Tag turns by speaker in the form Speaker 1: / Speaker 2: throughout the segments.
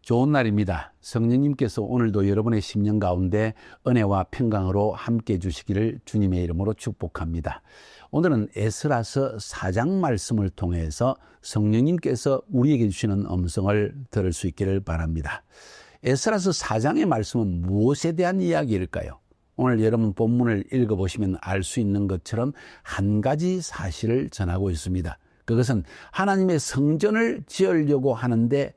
Speaker 1: 좋은 날입니다. 성령님께서 오늘도 여러분의 심령 가운데 은혜와 평강으로 함께 해주시기를 주님의 이름으로 축복합니다. 오늘은 에스라서 4장 말씀을 통해서 성령님께서 우리에게 주시는 음성을 들을 수 있기를 바랍니다. 에스라서 4장의 말씀은 무엇에 대한 이야기일까요? 오늘 여러분 본문을 읽어보시면 알 수 있는 것처럼 한 가지 사실을 전하고 있습니다. 그것은 하나님의 성전을 지으려고 하는데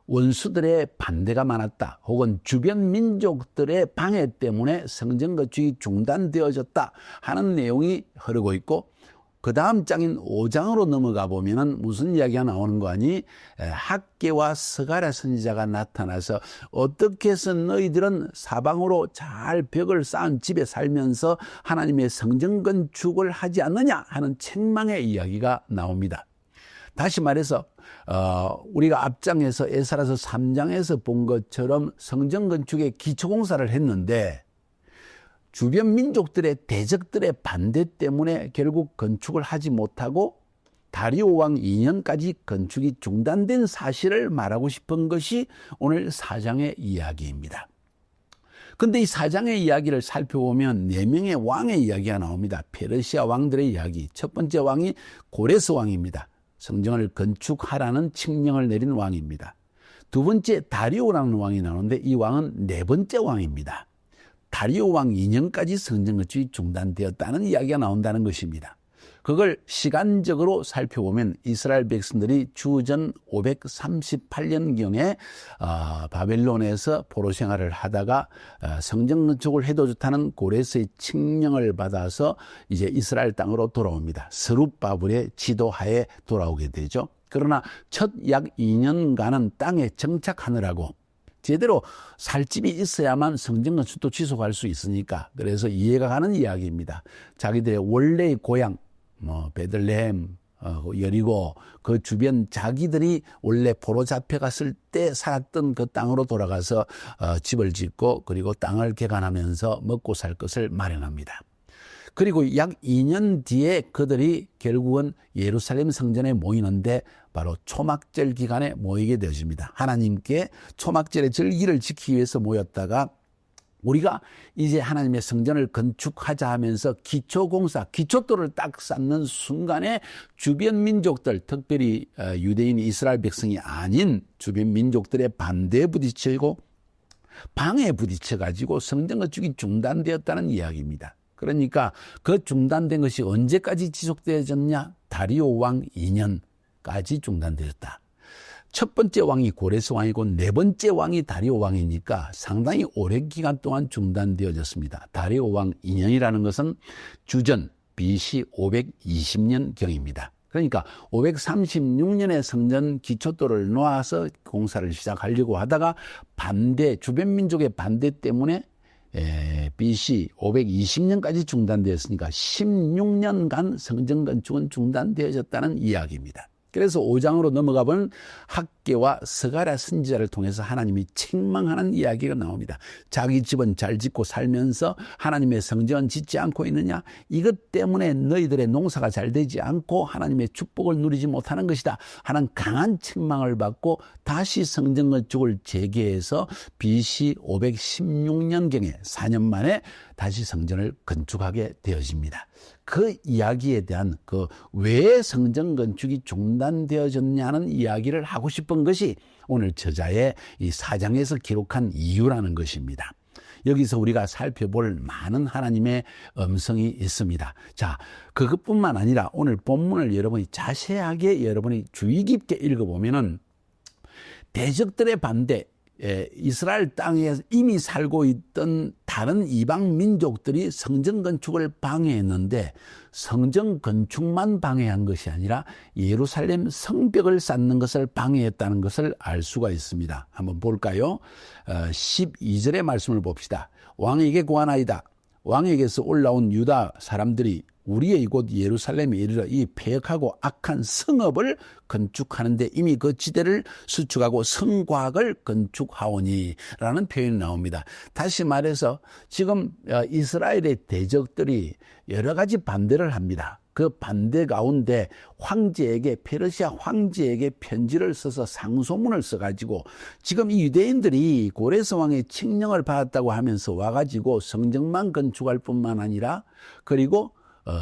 Speaker 1: 원수들의 반대가 많았다, 혹은 주변 민족들의 방해 때문에 성전 건축이 중단되어졌다 하는 내용이 흐르고 있고, 그 다음 장인 5장으로 넘어가 보면은 무슨 이야기가 나오는 거 아니? 학개와 스가랴 선지자가 나타나서 어떻게 해서 너희들은 사방으로 잘 벽을 쌓은 집에 살면서 하나님의 성전 건축을 하지 않느냐 하는 책망의 이야기가 나옵니다. 다시 말해서 우리가 앞장에서 에스라서 3장에서 본 것처럼 성전 건축의 기초공사를 했는데 주변 민족들의 대적들의 반대 때문에 결국 건축을 하지 못하고 다리오 왕 2년까지 건축이 중단된 사실을 말하고 싶은 것이 오늘 4장의 이야기입니다. 근데 이 4장의 이야기를 살펴보면 4명의 왕의 이야기가 나옵니다. 페르시아 왕들의 이야기. 첫 번째 왕이 고레스 왕입니다. 성전을 건축하라는 칙령을 내린 왕입니다. 두 번째 다리오라는 왕이 나오는데 이 왕은 4번째 왕입니다. 다리오 왕 2년까지 성전 건축이 중단되었다는 이야기가 나온다는 것입니다. 그걸 시간적으로 살펴보면 이스라엘 백성들이 주전 538년경에 바벨론에서 포로 생활을 하다가 성전 건축을 해도 좋다는 고레스의 칙령을 받아서 이제 이스라엘 땅으로 돌아옵니다. 스룹바벨의 지도하에 돌아오게 되죠. 그러나 첫 약 2년간은 땅에 정착하느라고 제대로 살 집이 있어야만 성전 건축도 지속할 수 있으니까, 그래서 이해가 가는 이야기입니다. 자기들의 원래의 고향, 베들레헴, 여리고 그 주변 자기들이 원래 포로 잡혀갔을 때 살았던 그 땅으로 돌아가서 집을 짓고, 그리고 땅을 개간하면서 먹고 살 것을 마련합니다. 그리고 약 2년 뒤에 그들이 결국은 예루살렘 성전에 모이는데 바로 초막절 기간에 모이게 되어집니다. 하나님께 초막절의 절기를 지키기 위해서 모였다가 우리가 이제 하나님의 성전을 건축하자 하면서 기초공사, 기초돌을 딱 쌓는 순간에 주변 민족들, 특별히 유대인 이스라엘 백성이 아닌 주변 민족들의 반대에 부딪히고 방해에 부딪혀가지고 성전 건축이 중단되었다는 이야기입니다. 그러니까 그 중단된 것이 언제까지 지속되어졌냐? 다리오 왕 2년까지 중단되었다. 첫 번째 왕이 고레스 왕이고 4번째 왕이 다리오 왕이니까 상당히 오랜 기간 동안 중단되어졌습니다. 다리오 왕 2년이라는 것은 주전 BC 520년경입니다. 그러니까 536년에 성전 기초돌을 놓아서 공사를 시작하려고 하다가 주변 민족의 반대 때문에 BC 520년까지 중단되었으니까 16년간 성전 건축은 중단되어졌다는 이야기입니다. 그래서 5장으로 넘어가 보면 학개와 스가랴 선지자를 통해서 하나님이 책망하는 이야기가 나옵니다. 자기 집은 잘 짓고 살면서 하나님의 성전 짓지 않고 있느냐? 이것 때문에 너희들의 농사가 잘 되지 않고 하나님의 축복을 누리지 못하는 것이다 하는 강한 책망을 받고 다시 성전 건축을 재개해서 BC 516년경에 4년 만에 다시 성전을 건축하게 되어집니다. 그 이야기에 대한 왜 성전 건축이 중단되어졌냐는 이야기를 하고 싶은 것이 오늘 저자의 이 4장에서 기록한 이유라는 것입니다. 여기서 우리가 살펴볼 많은 하나님의 음성이 있습니다. 자, 그것뿐만 아니라 오늘 본문을 여러분이 자세하게 여러분이 주의 깊게 읽어보면은 대적들의 반대, 이스라엘 땅에 이미 살고 있던 다른 이방 민족들이 성전 건축을 방해했는데 성전 건축만 방해한 것이 아니라 예루살렘 성벽을 쌓는 것을 방해했다는 것을 알 수가 있습니다. 한번 볼까요? 12절의 말씀을 봅시다. 왕에게 고하나이다. 왕에게서 올라온 유다 사람들이 우리의 이곳 예루살렘에 이르러 이 폐역하고 악한 성읍을 건축하는데 이미 그 지대를 수축하고 성곽을 건축하오니 라는 표현이 나옵니다. 다시 말해서 지금 이스라엘의 대적들이 여러 가지 반대를 합니다. 그 반대 가운데 황제에게, 페르시아 황제에게 편지를 써서 상소문을 써가지고 지금 이 유대인들이 고레스 왕의 칙령을 받았다고 하면서 와가지고 성전만 건축할 뿐만 아니라 그리고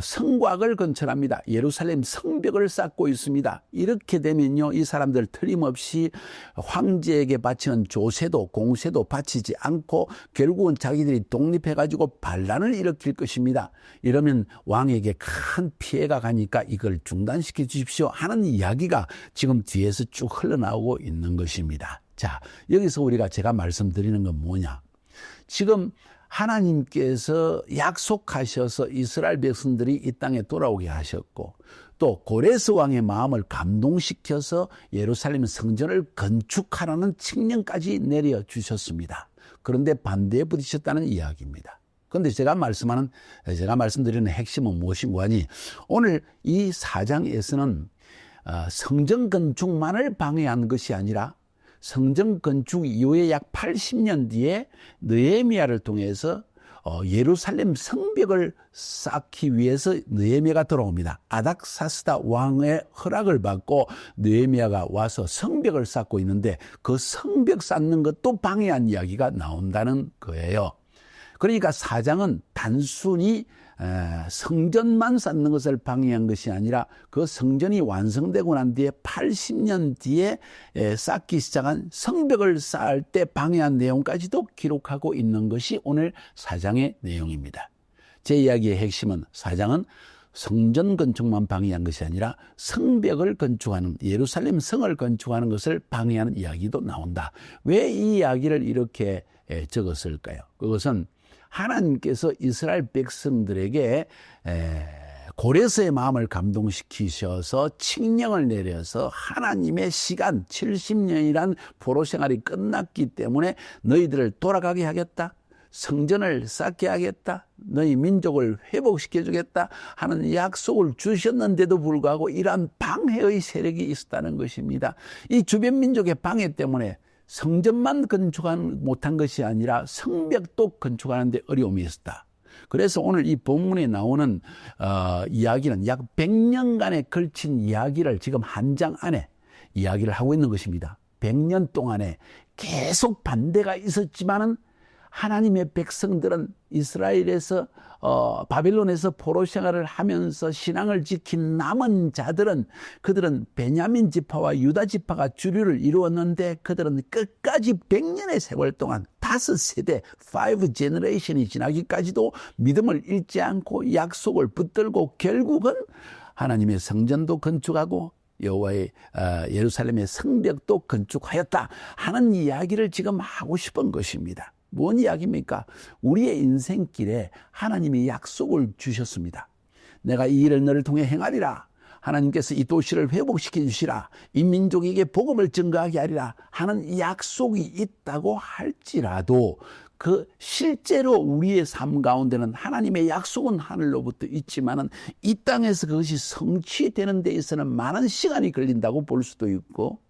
Speaker 1: 성곽을 건설합니다. 예루살렘 성벽을 쌓고 있습니다. 이렇게 되면요, 이 사람들 틀림없이 황제에게 바치는 조세도 공세도 바치지 않고 결국은 자기들이 독립해가지고 반란을 일으킬 것입니다. 이러면 왕에게 큰 피해가 가니까 이걸 중단시켜 주십시오 하는 이야기가 지금 뒤에서 쭉 흘러나오고 있는 것입니다. 자, 여기서 우리가 제가 말씀드리는 건 뭐냐? 지금 하나님께서 약속하셔서 이스라엘 백성들이 이 땅에 돌아오게 하셨고 또 고레스 왕의 마음을 감동시켜서 예루살렘 성전을 건축하라는 칙령까지 내려주셨습니다. 그런데 반대에 부딪혔다는 이야기입니다. 그런데 제가 말씀드리는 핵심은 뭐니? 오늘 이 4장에서는 성전 건축만을 방해한 것이 아니라 성전 건축 이후에 약 80년 뒤에 느헤미야를 통해서 예루살렘 성벽을 쌓기 위해서 느헤미야가 돌아옵니다. 아닥사스다 왕의 허락을 받고 느헤미야가 와서 성벽을 쌓고 있는데 그 성벽 쌓는 것도 방해한 이야기가 나온다는 거예요. 그러니까 4장은 단순히 성전만 쌓는 것을 방해한 것이 아니라 그 성전이 완성되고 난 뒤에 80년 뒤에 쌓기 시작한 성벽을 쌓을 때 방해한 내용까지도 기록하고 있는 것이 오늘 4장의 내용입니다. 제 이야기의 핵심은 4장은 성전 건축만 방해한 것이 아니라 성벽을 건축하는, 예루살렘 성을 건축하는 것을 방해하는 이야기도 나온다. 왜 이 이야기를 이렇게 적었을까요? 그것은 하나님께서 이스라엘 백성들에게 고레스의 마음을 감동시키셔서 칙령을 내려서 하나님의 시간 70년이란 포로 생활이 끝났기 때문에 너희들을 돌아가게 하겠다, 성전을 쌓게 하겠다, 너희 민족을 회복시켜 주겠다 하는 약속을 주셨는데도 불구하고 이러한 방해의 세력이 있었다는 것입니다. 이 주변 민족의 방해 때문에 성전만 못한 것이 아니라 성벽도 건축하는데 어려움이 있었다. 그래서 오늘 이 본문에 나오는 이야기는 약 100년간에 걸친 이야기를 지금 한 장 안에 이야기를 하고 있는 것입니다. 100년 동안에 계속 반대가 있었지만은 하나님의 백성들은 이스라엘에서 바벨론에서 포로 생활을 하면서 신앙을 지킨 남은 자들은 그들은 베냐민 지파와 유다 지파가 주류를 이루었는데 그들은 끝까지 100년의 세월 동안 5세대 5 generation이 지나기까지도 믿음을 잃지 않고 약속을 붙들고 결국은 하나님의 성전도 건축하고 여호와의 예루살렘의 성벽도 건축하였다 하는 이야기를 지금 하고 싶은 것입니다. 뭔 이야기입니까? 우리의 인생길에 하나님이 약속을 주셨습니다. 내가 이 일을 너를 통해 행하리라. 하나님께서 이 도시를 회복시켜 주시라. 이 민족에게 복음을 증거하게 하리라 하는 약속이 있다고 할지라도 그 실제로 우리의 삶 가운데는 하나님의 약속은 하늘로부터 있지만은 이 땅에서 그것이 성취되는 데 있어서는 많은 시간이 걸린다고 볼 수도 있고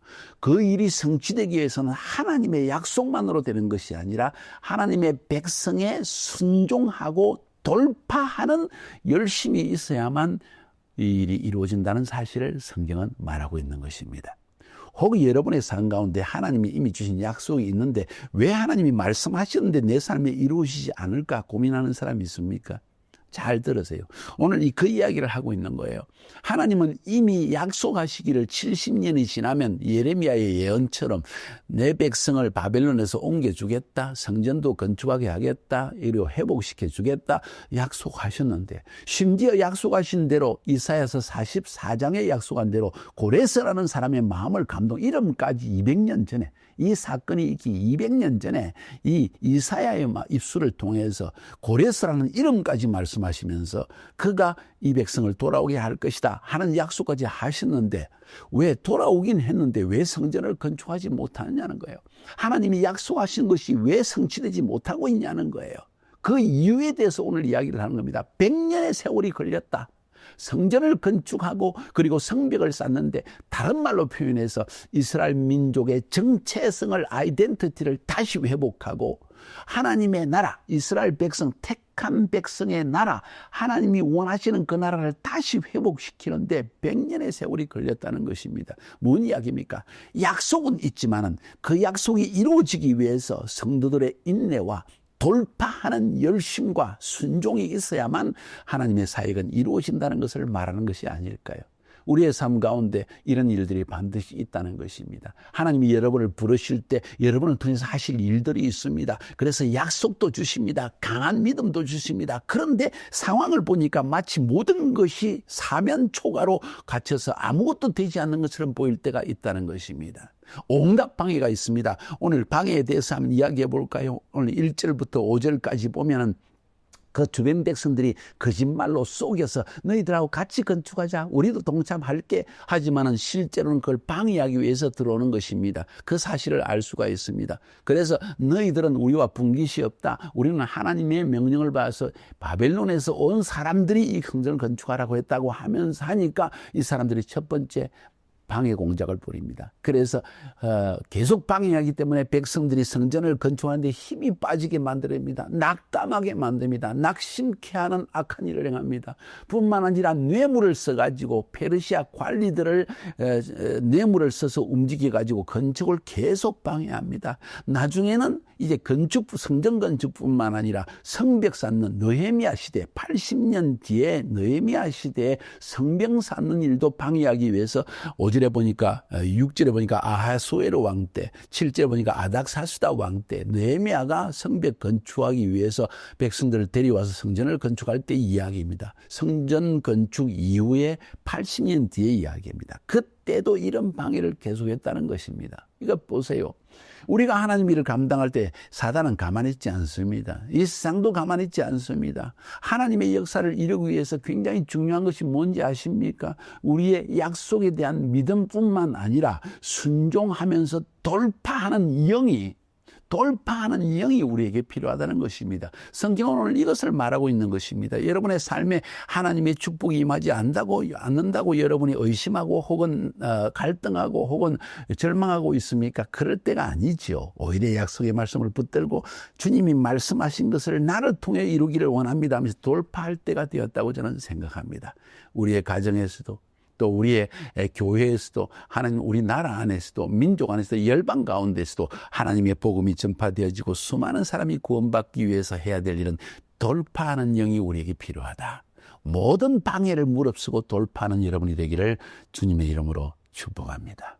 Speaker 1: 그 일이 성취되기 위해서는 하나님의 약속만으로 되는 것이 아니라 하나님의 백성의 순종하고 돌파하는 열심이 있어야만 이 일이 이루어진다는 사실을 성경은 말하고 있는 것입니다. 혹 여러분의 삶 가운데 하나님이 이미 주신 약속이 있는데 왜 하나님이 말씀하셨는데 내 삶에 이루어지지 않을까 고민하는 사람이 있습니까? 잘 들으세요. 오늘 그 이야기를 하고 있는 거예요. 하나님은 이미 약속하시기를 70년이 지나면 예레미야의 예언처럼 내 백성을 바벨론에서 옮겨주겠다, 성전도 건축하게 하겠다, 이리고 회복시켜 주겠다 약속하셨는데 심지어 약속하신 대로 이사야서 44장에 약속한 대로 고레스라는 사람의 마음을 이름까지 200년 전에 이 사건이 있기 200년 전에 이 이사야의 입술을 통해서 고레스라는 이름까지 말씀하시면서 그가 이 백성을 돌아오게 할 것이다 하는 약속까지 하셨는데 왜 돌아오긴 했는데 왜 성전을 건축하지 못하느냐는 거예요. 하나님이 약속하신 것이 왜 성취되지 못하고 있냐는 거예요. 그 이유에 대해서 오늘 이야기를 하는 겁니다. 100년의 세월이 걸렸다. 성전을 건축하고 그리고 성벽을 쌓는데 다른 말로 표현해서 이스라엘 민족의 정체성을 아이덴티티를 다시 회복하고 하나님의 나라 이스라엘 백성 택한 타락한 백성의 나라, 하나님이 원하시는 그 나라를 다시 회복시키는데 100년의 세월이 걸렸다는 것입니다. 뭔 이야기입니까? 약속은 있지만은 그 약속이 이루어지기 위해서 성도들의 인내와 돌파하는 열심과 순종이 있어야만 하나님의 사역은 이루어진다는 것을 말하는 것이 아닐까요? 우리의 삶 가운데 이런 일들이 반드시 있다는 것입니다. 하나님이 여러분을 부르실 때 여러분을 통해서 하실 일들이 있습니다. 그래서 약속도 주십니다. 강한 믿음도 주십니다. 그런데 상황을 보니까 마치 모든 것이 사면초가로 갇혀서 아무것도 되지 않는 것처럼 보일 때가 있다는 것입니다. 온갖 방해가 있습니다. 오늘 방해에 대해서 한번 이야기해 볼까요? 오늘 1절부터 5절까지 보면은 그 주변 백성들이 거짓말로 속여서 너희들하고 같이 건축하자, 우리도 동참할게 하지만은 실제로는 그걸 방해하기 위해서 들어오는 것입니다. 그 사실을 알 수가 있습니다. 그래서 너희들은 우리와 분깃이 없다, 우리는 하나님의 명령을 받아서 바벨론에서 온 사람들이 이 성전을 건축하라고 했다고 하면서 하니까 이 사람들이 첫 번째 방해 공작을 벌입니다. 그래서 계속 방해하기 때문에 백성들이 성전을 건축하는데 힘이 빠지게 만듭니다. 낙담하게 만듭니다. 낙심케 하는 악한 일을 행합니다. 뿐만 아니라 뇌물을 써가지고 페르시아 관리들을 뇌물을 써서 움직여가지고 건축을 계속 방해합니다. 나중에는 이제 성전 건축뿐만 아니라 성벽 쌓는 느헤미야 시대, 80년 뒤에 느헤미야 시대에 성벽 쌓는 일도 방해하기 위해서 5절에 보니까 6절에 보니까 아하수에로 왕 때, 7절에 보니까 아닥사스다 왕 때 느헤미야가 성벽 건축하기 위해서 백성들을 데려와서 성전을 건축할 때 이야기입니다. 성전 건축 이후에 80년 뒤의 이야기입니다. 그때도 이런 방해를 계속했다는 것입니다. 이거 보세요. 우리가 하나님 일을 감당할 때 사단은 가만히 있지 않습니다. 이 세상도 가만히 있지 않습니다. 하나님의 역사를 이루기 위해서 굉장히 중요한 것이 뭔지 아십니까? 우리의 약속에 대한 믿음뿐만 아니라 순종하면서 돌파하는 영이 우리에게 필요하다는 것입니다. 성경은 오늘 이것을 말하고 있는 것입니다. 여러분의 삶에 하나님의 축복이 임하지 않는다고 여러분이 의심하고 혹은 갈등하고 혹은 절망하고 있습니까? 그럴 때가 아니죠. 오히려 약속의 말씀을 붙들고 주님이 말씀하신 것을 나를 통해 이루기를 원합니다 하면서 돌파할 때가 되었다고 저는 생각합니다. 우리의 가정에서도 또 우리의 교회에서도 하나님 우리나라 안에서도 민족 안에서도 열방 가운데서도 하나님의 복음이 전파되어지고 수많은 사람이 구원받기 위해서 해야 될 일은 돌파하는 영이 우리에게 필요하다. 모든 방해를 무릅쓰고 돌파하는 여러분이 되기를 주님의 이름으로 축복합니다.